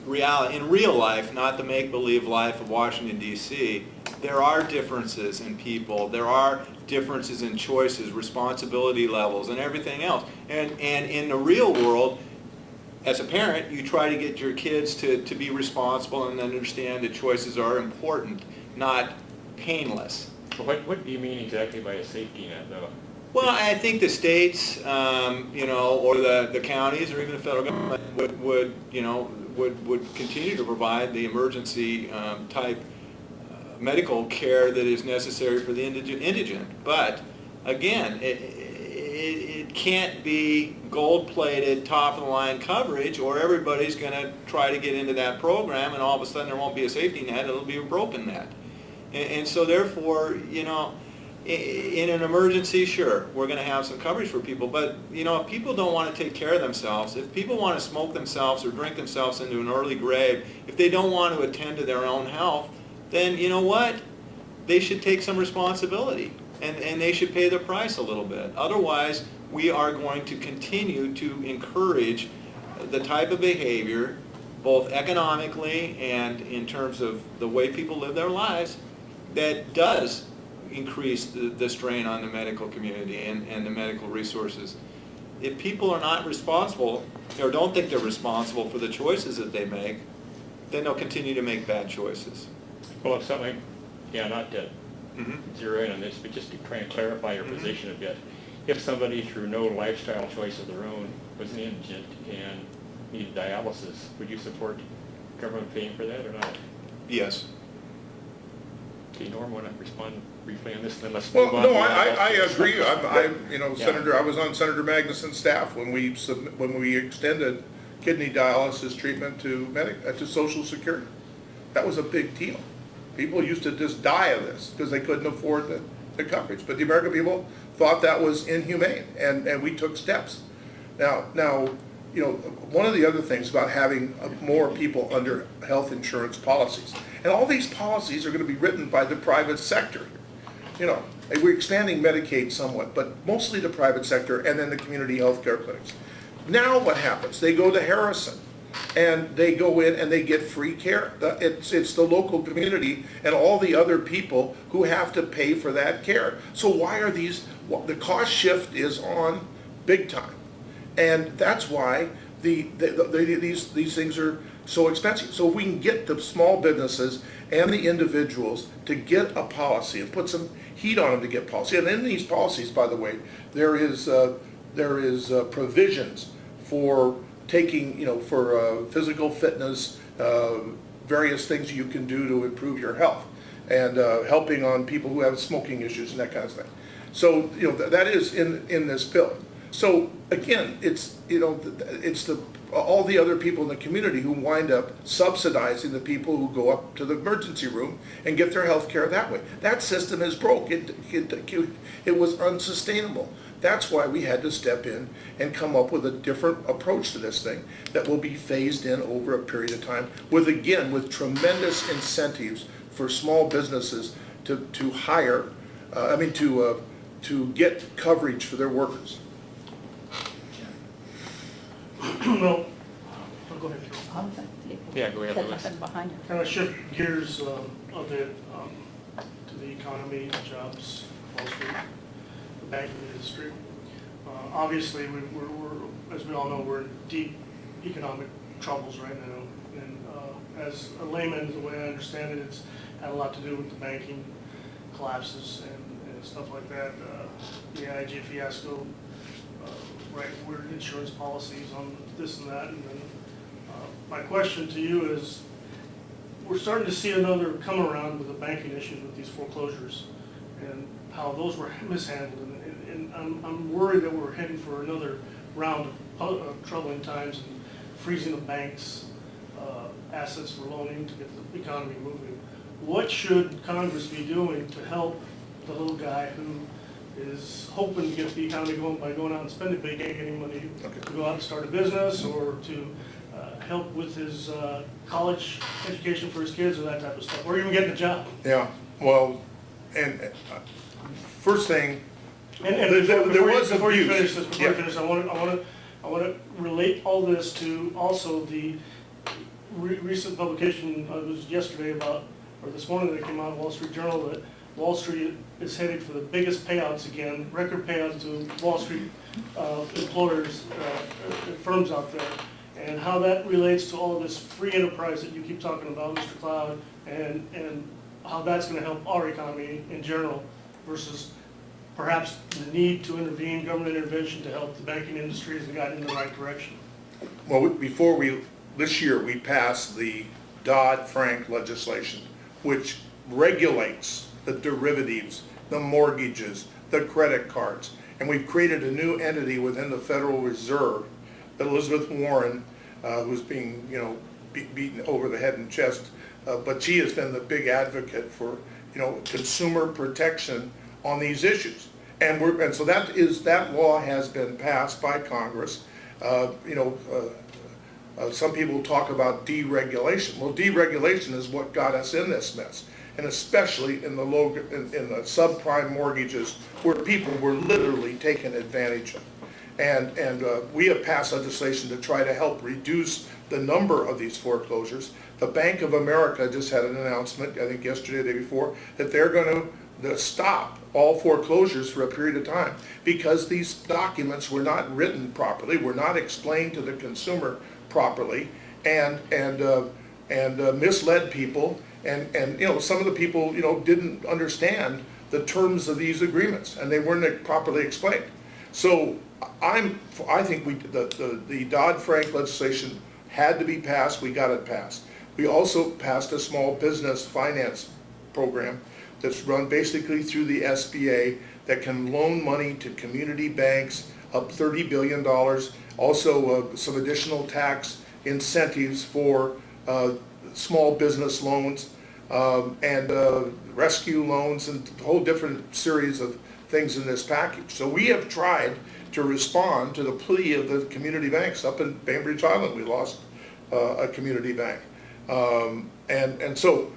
in real life, not the make-believe life of Washington, D.C., there are differences in people. There are differences in choices, responsibility levels, and everything else. And in the real world, as a parent, you try to get your kids to be responsible and understand that choices are important, not painless. Well, what do you mean exactly by a safety net, though? Well, I think the states, or the counties, or even the federal government would continue to provide the emergency type medical care that is necessary for the indigent. But again, it can't be gold-plated, top-of-the-line coverage, or everybody's going to try to get into that program, and all of a sudden there won't be a safety net, it'll be a broken net. And so therefore, you know, in an emergency, sure, we're going to have some coverage for people, but, you know, if people don't want to take care of themselves, if people want to smoke themselves or drink themselves into an early grave, if they don't want to attend to their own health, then, you know what, they should take some responsibility, and they should pay the price a little bit. Otherwise, we are going to continue to encourage the type of behavior, both economically and in terms of the way people live their lives, that does increase the strain on the medical community and the medical resources. If people are not responsible, or don't think they're responsible for the choices that they make, then they'll continue to make bad choices. Well, if something, yeah, not to zero in on this, but just to try and clarify your position a bit. If somebody through no lifestyle choice of their own was indigent and needed dialysis, would you support government paying for that or not? Yes. Okay, Norm, want to respond briefly on this, then let's well, move on. no, I agree. You know, Yeah. Senator, I was on Senator Magnuson's staff when we extended kidney dialysis treatment to Social Security. That was a big deal. People used to just die of this because they couldn't afford the coverage. But the American people thought that was inhumane, and we took steps. Now, you know, one of the other things about having more people under health insurance policies, and all these policies are going to be written by the private sector. You know, we're expanding Medicaid somewhat, but mostly the private sector and then the community health care clinics. Now what happens? They go to Harrison, and they go in and they get free care. It's the local community and all the other people who have to pay for that care. So why are these, the cost shift is on big time. And that's why these things are so expensive. So if we can get the small businesses and the individuals to get a policy and put some heat on them to get policy. And in these policies, by the way, there is provisions for taking, you know, for physical fitness, various things you can do to improve your health, and helping on people who have smoking issues and that kind of thing. So, you know, that is in this bill. So again, it's, you know, it's all the other people in the community who wind up subsidizing the people who go up to the emergency room and get their health care that way. That system is broke. It was unsustainable. That's why we had to step in and come up with a different approach to this thing that will be phased in over a period of time with tremendous incentives for small businesses to hire, to get coverage for their workers. Well, go ahead. Yeah, go ahead, There's Louis. nothing behind it. Kind of shift gears a bit to the economy, jobs, Wall Street, the banking industry. Obviously, we're, as we all know, we're in deep economic troubles right now. And as a layman, the way I understand it, it's had a lot to do with the banking collapses and stuff like that. The AIG fiasco, right, we're insurance policies on this and that. And then my question to you is, we're starting to see another come around with the banking issues with these foreclosures and how those were mishandled. And I'm worried that we're heading for another round of troubling times and freezing the banks' assets for loaning to get the economy moving. What should Congress be doing to help the little guy who is hoping to get the economy going by going out and spending big, ain't getting money to go out and start a business, or to help with his college education for his kids, or that type of stuff, or even getting a job? Yeah, well, and first thing, And there was before you abuse. finish this, before you finish, I want to relate all this to also the recent publication, it was yesterday about, or this morning that came out in Wall Street Journal, that Wall Street is headed for the biggest payouts again, record payouts to Wall Street employers, firms out there, and how that relates to all of this free enterprise that you keep talking about, Mr. Cloud, and how that's going to help our economy in general versus perhaps the need to intervene, government intervention to help the banking industry as it got in the right direction. Well, this year we passed the Dodd-Frank legislation, which regulates the derivatives, the mortgages, the credit cards, And we've created a new entity within the Federal Reserve that Elizabeth Warren, who's being, beaten over the head and chest, but she has been the big advocate for, consumer protection on these issues. And so that law has been passed by Congress. Some people talk about deregulation. Well, deregulation is what got us in this mess, and especially in the subprime mortgages where people were literally taken advantage of. And we have passed legislation to try to help reduce the number of these foreclosures. The Bank of America just had an announcement, I think yesterday or the day before, that they're going to stop all foreclosures for a period of time because these documents were not written properly, were not explained to the consumer properly, and misled people, and some of the people didn't understand the terms of these agreements, and they weren't properly explained. So I think the Dodd-Frank legislation had to be passed. We got it passed. We also passed a small business finance program that's run basically through the SBA that can loan money to community banks up $30 billion. Also some additional tax incentives for small business loans and rescue loans and a whole different series of things in this package. So we have tried to respond to the plea of the community banks. Up in Bainbridge Island, we lost a community bank. And so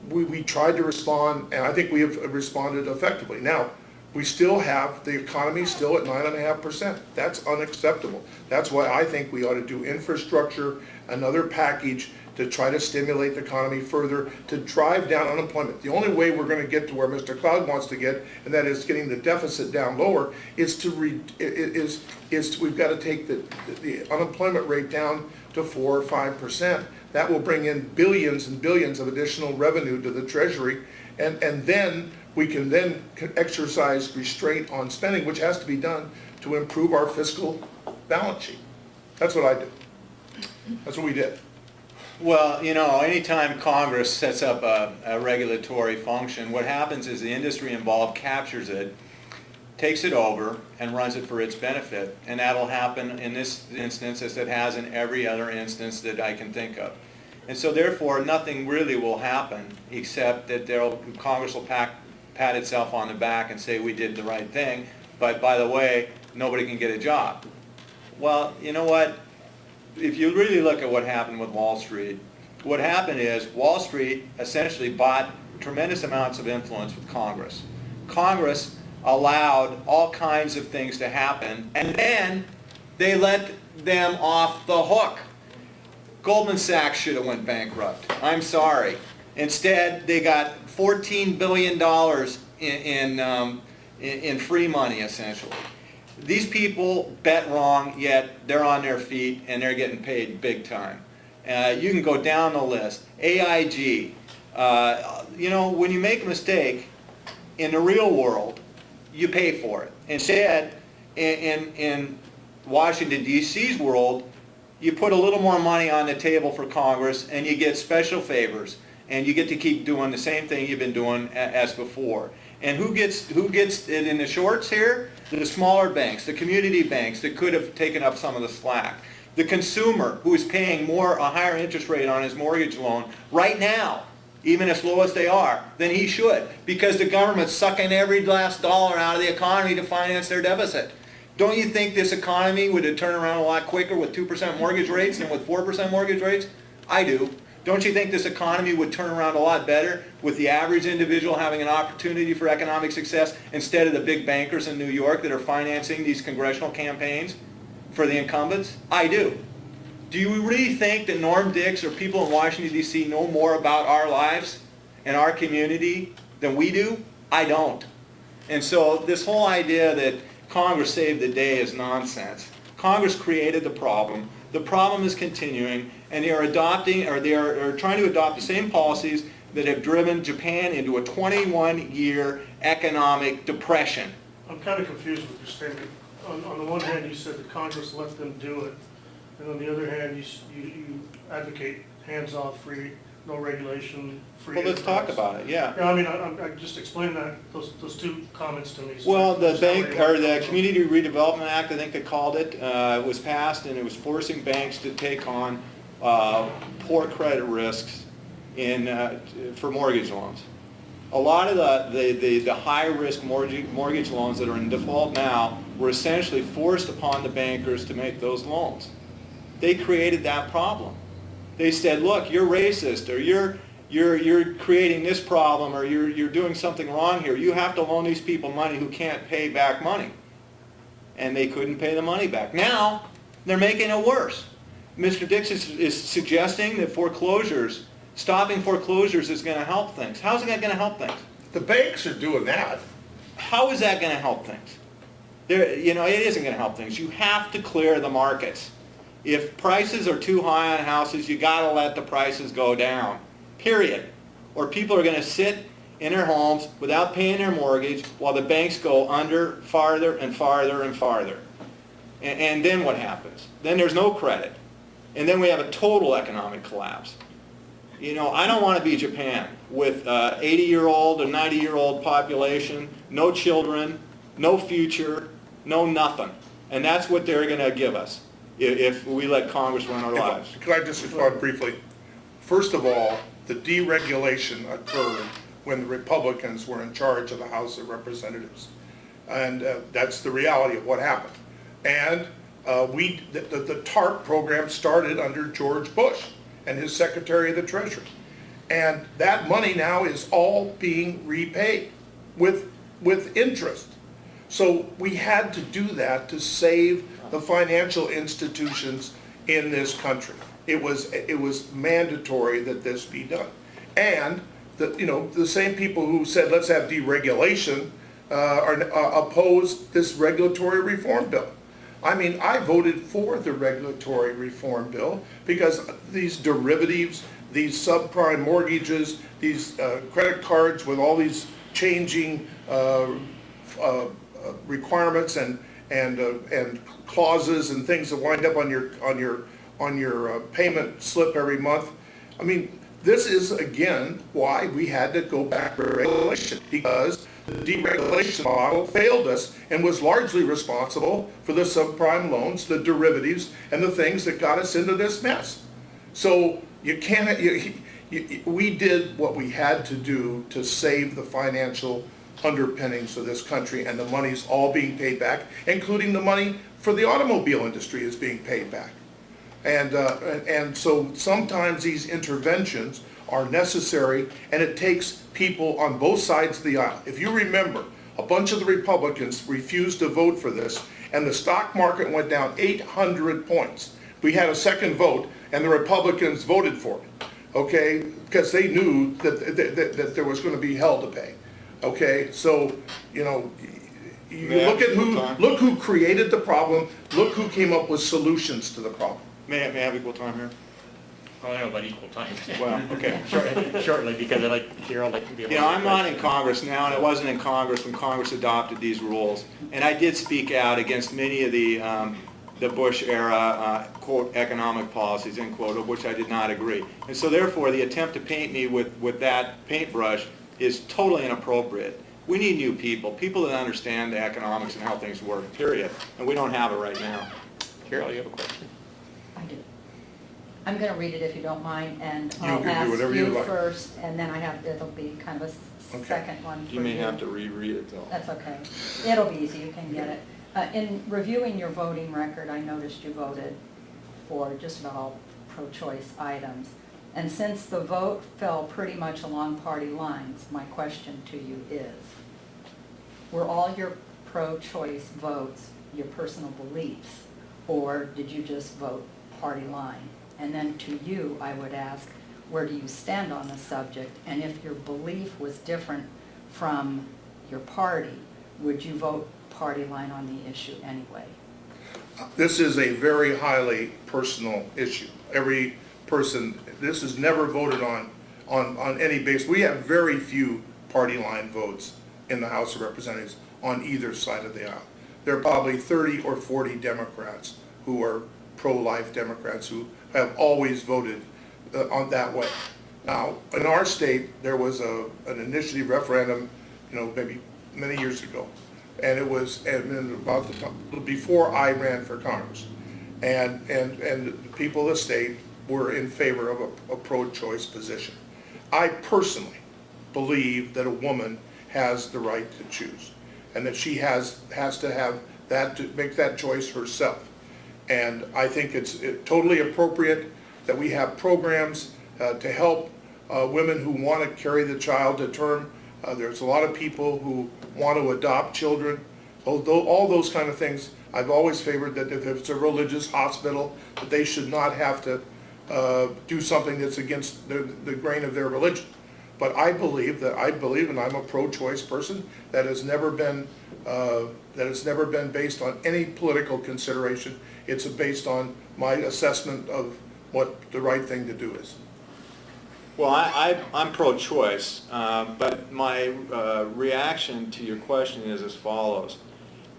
we tried to respond, and I think we have responded effectively. Now, we still have the economy still at 9.5%. That's unacceptable. That's why I think we ought to do infrastructure, another package to try to stimulate the economy further, to drive down unemployment. The only way we're going to get to where Mr. Cloud wants to get, and that is getting the deficit down lower, is we've got to take the unemployment rate down to 4 or 5%. That will bring in billions and billions of additional revenue to the Treasury, and then we can then exercise restraint on spending, which has to be done to improve our fiscal balance sheet. That's what I do. That's what we did. Well, anytime Congress sets up a regulatory function, what happens is the industry involved captures it, takes it over, and runs it for its benefit. And that'll happen in this instance as it has in every other instance that I can think of. And so therefore, nothing really will happen except that Congress will pat itself on the back and say we did the right thing, but by the way, nobody can get a job. Well, you know what? If you really look at what happened with Wall Street, what happened is Wall Street essentially bought tremendous amounts of influence with Congress. Congress allowed all kinds of things to happen, and then they let them off the hook. Goldman Sachs should have went bankrupt. I'm sorry. Instead, they got $14 billion in free money, essentially. These people bet wrong, yet they're on their feet and they're getting paid big time. You can go down the list. AIG. When you make a mistake in the real world, you pay for it. Instead, in Washington, D.C.'s world, you put a little more money on the table for Congress and you get special favors. And you get to keep doing the same thing you've been doing as before. And who gets it in the shorts here? The smaller banks, the community banks that could have taken up some of the slack. The consumer who is paying a higher interest rate on his mortgage loan right now, even as low as they are, than he should, because the government's sucking every last dollar out of the economy to finance their deficit. Don't you think this economy would have turned around a lot quicker with 2% mortgage rates than with 4% mortgage rates? I do. Don't you think this economy would turn around a lot better with the average individual having an opportunity for economic success instead of the big bankers in New York that are financing these congressional campaigns for the incumbents? I do. Do you really think that Norm Dix or people in Washington, D.C. know more about our lives and our community than we do? I don't. And so this whole idea that Congress saved the day is nonsense. Congress created the problem. The problem is continuing, and they are trying to adopt the same policies that have driven Japan into a 21-year economic depression. I'm kind of confused with your statement. On the one hand, you said that Congress let them do it, and on the other hand, you advocate hands-off free no regulation, free. Well, let's talk enterprise. about it, yeah. Yeah, I mean, I just explained that, those two comments to me. so Well, I the understand bank, where or you're the coming from. Community Redevelopment Act, I think they called it, was passed, and it was forcing banks to take on poor credit risks for mortgage loans. A lot of the high-risk mortgage loans that are in default now were essentially forced upon the bankers to make those loans. They created that problem. They said, look, you're racist, or you're creating this problem, or you're doing something wrong here. You have to loan these people money who can't pay back money. And they couldn't pay the money back. Now, they're making it worse. Mr. Dix is suggesting that foreclosures, stopping foreclosures is going to help things. How's it going to help things? The banks are doing that. How is that going to help things? You know, it isn't going to help things. You have to clear the markets. If prices are too high on houses, you got to let the prices go down, period. Or people are going to sit in their homes without paying their mortgage while the banks go under farther and farther and farther. And then what happens? Then there's no credit. And then we have a total economic collapse. You know, I don't want to be Japan with 80-year-old or 90-year-old population, no children, no future, no nothing. And that's what they're going to give us if we let Congress run our lives. Could I just respond briefly? First of all, the deregulation occurred when the Republicans were in charge of the House of Representatives. And that's the reality of what happened. And the TARP program started under George Bush and his Secretary of the Treasury. And that money now is all being repaid with interest. So we had to do that to save the financial institutions in this country. It was mandatory that this be done. And the same people who said let's have deregulation opposed this regulatory reform bill. I mean, I voted for the regulatory reform bill because these derivatives, these subprime mortgages, these credit cards with all these changing requirements and clauses and things that wind up on your payment slip every month. I mean, this is again why we had to go back to regulation, because the deregulation model failed us and was largely responsible for the subprime loans, the derivatives, and the things that got us into this mess. So you can't. We did what we had to do to save the financial underpinnings of this country, and the money's all being paid back, including the money for the automobile industry is being paid back. And so sometimes these interventions are necessary, and it takes people on both sides of the aisle. If you remember, a bunch of the Republicans refused to vote for this, and the stock market went down 800 points. We had a second vote, and the Republicans voted for it, okay, because they knew that there was going to be hell to pay. Okay, so, you look who created the problem, look who came up with solutions to the problem. May I have equal time here? Well, I don't know about equal time. Well, okay. Shortly, because I'd like Carol to be able to... You know, I'm not in Congress now, and I wasn't in Congress when Congress adopted these rules. And I did speak out against many of the Bush era, quote, economic policies, end quote, of which I did not agree. And so therefore, the attempt to paint me with that paintbrush is totally inappropriate. We need new people that understand the economics and how things work, period. And we don't have it right now. Carol, you have a question? I do. I'm going to read it if you don't mind, and You I'll can do ask whatever you you like. first, and then it'll be kind of a second one for you. You may have to reread it though. That's okay. It'll be easy, you can get it. In reviewing your voting record, I noticed you voted for just about all pro-choice items. And since the vote fell pretty much along party lines, my question to you is, were all your pro-choice votes your personal beliefs, or did you just vote party line? And then to you, I would ask, where do you stand on the subject? And if your belief was different from your party, would you vote party line on the issue anyway? This is a very highly personal issue. Every person, this is never voted on any basis. We have very few party line votes in the House of Representatives on either side of the aisle. There are probably 30 or 40 Democrats who are pro-life Democrats who have always voted on that way. Now, in our state, there was an initiative referendum, maybe many years ago, and it was about the time before I ran for Congress, and the people of the state were in favor of a pro-choice position. I personally believe that a woman has the right to choose, and that she has to have that, to make that choice herself. And I think it's totally appropriate that we have programs to help women who want to carry the child to term. There's a lot of people who want to adopt children. Although all those kind of things, I've always favored that if it's a religious hospital, that they should not have to do something that's against the grain of their religion. But I believe, and I'm a pro-choice person, that has never been based on any political consideration. It's based on my assessment of what the right thing to do is. Well, I'm pro-choice, but my reaction to your question is as follows.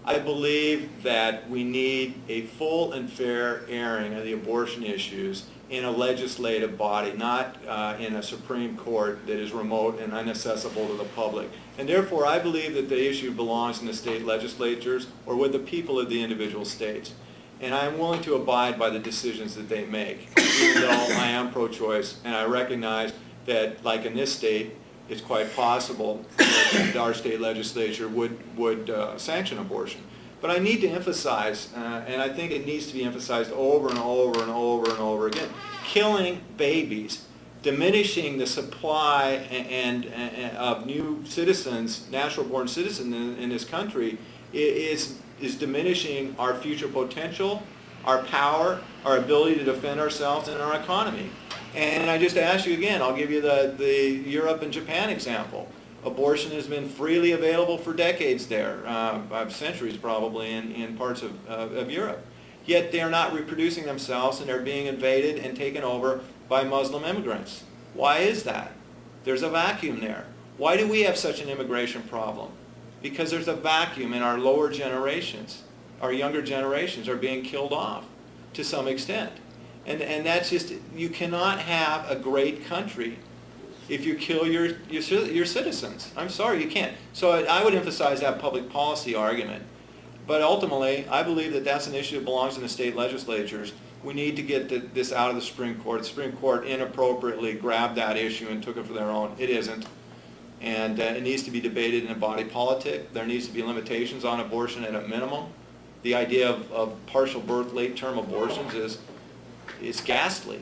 I believe that we need a full and fair airing of the abortion issues in a legislative body, not in a Supreme Court that is remote and inaccessible to the public. And therefore, I believe that the issue belongs in the state legislatures or with the people of the individual states. And I am willing to abide by the decisions that they make, even though I am pro-choice, and I recognize that, like in this state, it's quite possible that our state legislature would sanction abortion. But I need to emphasize, and I think it needs to be emphasized over and over and over and over again, killing babies, diminishing the supply of new citizens, natural-born citizens in this country, is diminishing our future potential, our power, our ability to defend ourselves and our economy. And I just ask you again, I'll give you the Europe and Japan example. Abortion has been freely available for decades there, centuries probably, in parts of Europe. Yet they are not reproducing themselves, and they're being invaded and taken over by Muslim immigrants. Why is that? There's a vacuum there. Why do we have such an immigration problem? Because there's a vacuum in our lower generations. Our younger generations are being killed off to some extent. And that's just, you cannot have a great country if you kill your citizens. I'm sorry, you can't. So I would emphasize that public policy argument. But ultimately, I believe that that's an issue that belongs in the state legislatures. We need to get this out of the Supreme Court. The Supreme Court inappropriately grabbed that issue and took it for their own. It isn't. And it needs to be debated in a body politic. There needs to be limitations on abortion at a minimum. The idea of partial birth, late-term abortions is ghastly.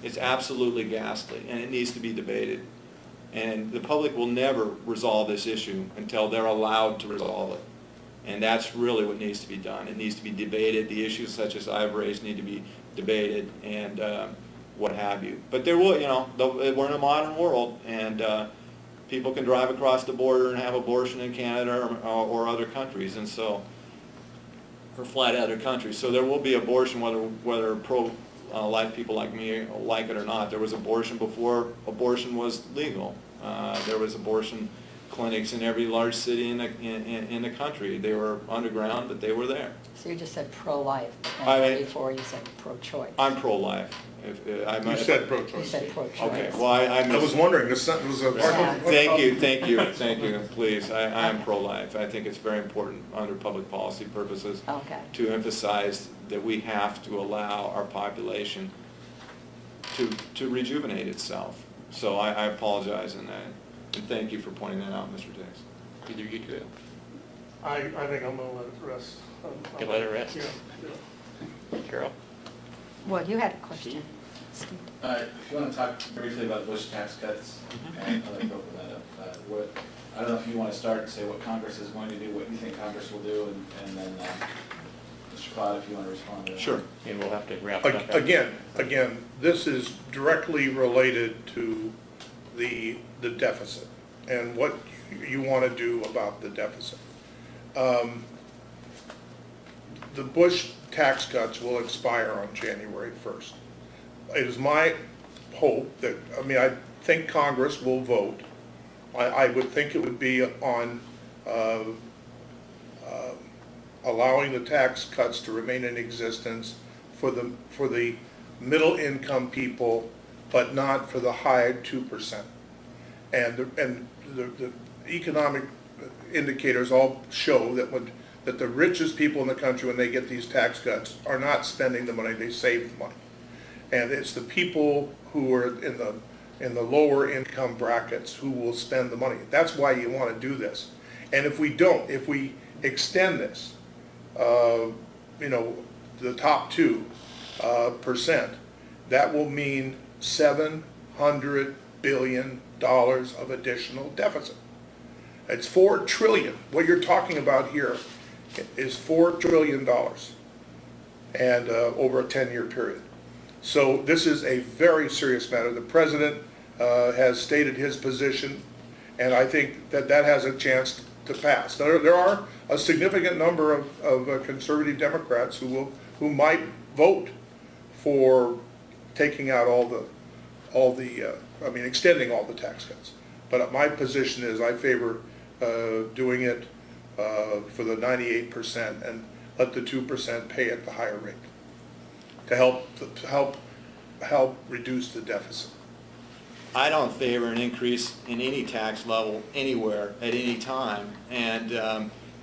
It's absolutely ghastly, and it needs to be debated. And the public will never resolve this issue until they're allowed to resolve it. And that's really what needs to be done. It needs to be debated. The issues such as I've raised need to be debated and what have you. But there will, we're in a modern world, and people can drive across the border and have abortion in Canada or other countries, and so, or fly to other countries. So there will be abortion whether pro-life people like me like it or not. There was abortion before abortion was legal. There was abortion clinics in every large city in the country. They were underground, but they were there. So you just said pro-life, I mean, and before you said pro-choice. I'm pro-life. You said pro-choice. You said pro-choice. Okay, well, I was wondering, this sentence was a... Yeah. Thank you, please. I am pro-life. I think it's very important under public policy purposes to emphasize that we have to allow our population to rejuvenate itself. So I apologize in that. And thank you for pointing that out, Mr. Dix. Either you do it. I think I'm gonna let it rest. You let it rest? Yeah. Carol? Well, you had a question. Steve. If you want to talk briefly about Bush tax cuts, and I'd like to open that up. I don't know if you want to start and say what Congress is going to do, what you think Congress will do, and then Mr. Cloud, if you want to respond to that. Sure. And we'll have to wrap it up. Again, this is directly related to the deficit and what you want to do about the deficit. The Bush tax cuts will expire on January 1st. It is my hope that, I think Congress will vote. I would think it would be on allowing the tax cuts to remain in existence for the middle income people but not for the high 2%. And the economic indicators all show that the richest people in the country, when they get these tax cuts, are not spending the money, they save the money. And it's the people who are in the lower income brackets who will spend the money. That's why you want to do this. And if we extend this, the top 2%, that will mean $700 billion of additional deficit. It's $4 trillion. What you're talking about here is $4 trillion, and over a 10-year period. So this is a very serious matter. The president has stated his position, and I think that has a chance to pass. There are a significant number of conservative Democrats who might vote for taking out extending all the tax cuts. But my position is I favor doing it for the 98% and let the 2% pay at the higher rate to help reduce the deficit. I don't favor an increase in any tax level anywhere at any time. And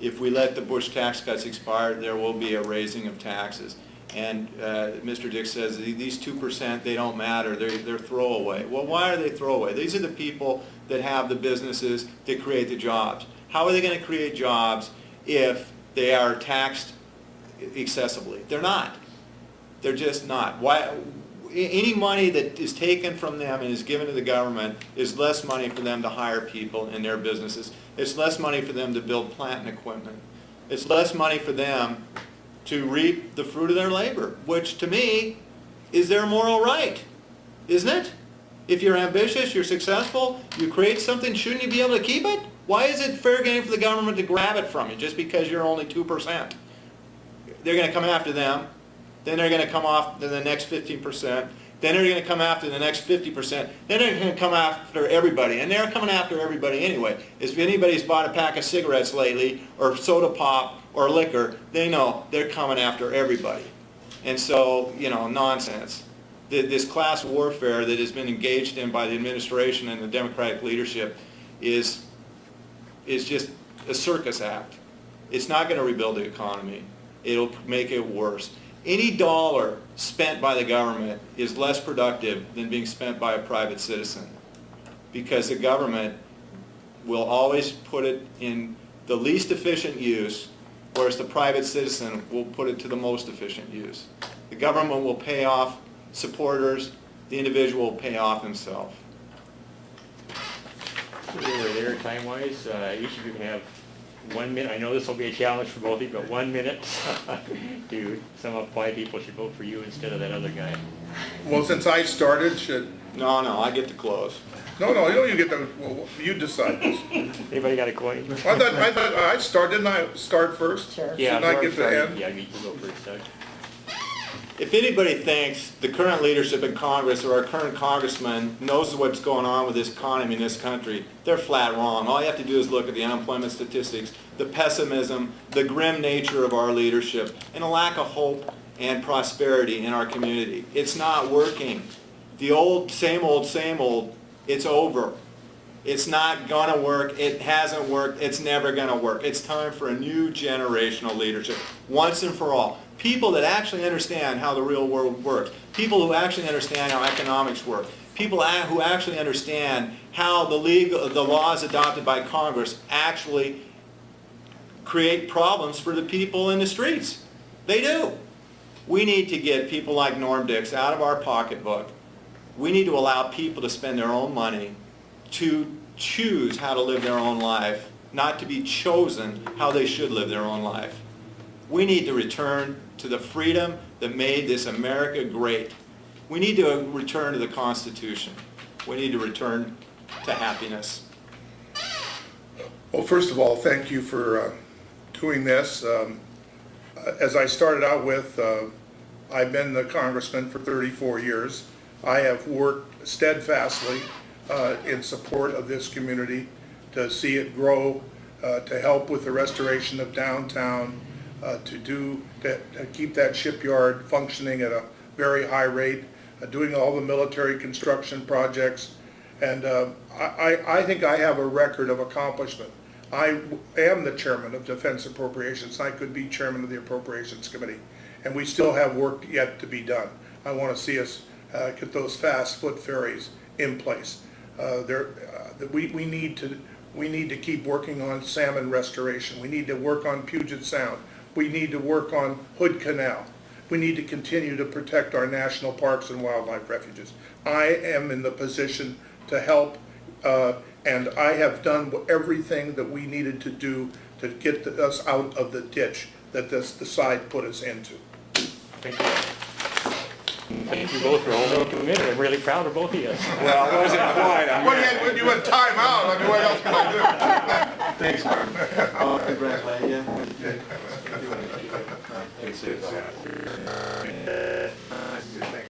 if we let the Bush tax cuts expire, there will be a raising of taxes. And Mr. Dix says these 2%, they don't matter, they're throwaway. Well, why are they throwaway? These are the people that have the businesses that create the jobs. How are they going to create jobs if they are taxed excessively? They're not. They're just not. Why? Any money that is taken from them and is given to the government is less money for them to hire people in their businesses. It's less money for them to build plant and equipment. It's less money for them to reap the fruit of their labor, which to me is their moral right, isn't it? If you're ambitious, you're successful, you create something, shouldn't you be able to keep it? Why is it fair game for the government to grab it from you just because you're only 2%? They're going to come after them, then they're going to come off to the next 15%, then they're going to come after the next 50%, then they're going to come after everybody, and they're coming after everybody anyway. If anybody's bought a pack of cigarettes lately, or soda pop, or liquor, they know they're coming after everybody. And so, nonsense. This class warfare that has been engaged in by the administration and the Democratic leadership is just a circus act. It's not going to rebuild the economy. It'll make it worse. Any dollar spent by the government is less productive than being spent by a private citizen, because the government will always put it in the least efficient use, whereas the private citizen will put it to the most efficient use. The government will pay off supporters, the individual will pay off himself. We're there time-wise. Each of you can have 1 minute. I know this will be a challenge for both of you, but 1 minute to sum up why people should vote for you instead of that other guy. Well, since I started, No, I get to close. No, you get the, well, you decide this. Anybody got a coin? I thought I started, didn't I start first? Sure. Yeah, Shouldn't I get to end? Yeah, you can go first, Doug. If anybody thinks the current leadership in Congress or our current congressman knows what's going on with this economy in this country, they're flat wrong. All you have to do is look at the unemployment statistics, the pessimism, the grim nature of our leadership, and a lack of hope and prosperity in our community. It's not working. The old, same old, it's over. It's not gonna work, it hasn't worked, it's never gonna work. It's time for a new generational leadership, once and for all. People that actually understand how the real world works. People who actually understand how economics work. People who actually understand how the laws adopted by Congress actually create problems for the people in the streets. They do. We need to get people like Norm Dix out of our pocketbook. We need to allow people to spend their own money, to choose how to live their own life, not to be chosen how they should live their own life. We need to return to the freedom that made this America great. We need to return to the Constitution. We need to return to happiness. Well, first of all, thank you for doing this. As I started out with, I've been the congressman for 34 years. I have worked steadfastly in support of this community to see it grow, to help with the restoration of downtown, to keep that shipyard functioning at a very high rate. doing all the military construction projects. And I think I have a record of accomplishment. I am the chairman of Defense Appropriations. I could be chairman of the Appropriations Committee. And we still have work yet to be done. I want to see us get those fast foot ferries in place. We need to keep working on salmon restoration. We need to work on Puget Sound. We need to work on Hood Canal. We need to continue to protect our national parks and wildlife refuges. I am in the position to help, and I have done everything that we needed to do to get us out of the ditch that the side put us into. Thank you. Thank you both for holding 2 minutes. I'm really proud of both of you. Well, I wasn't quite. When you went time out, I mean, what else can I do? Thanks, Mark. I'll congratulate you. Thanks.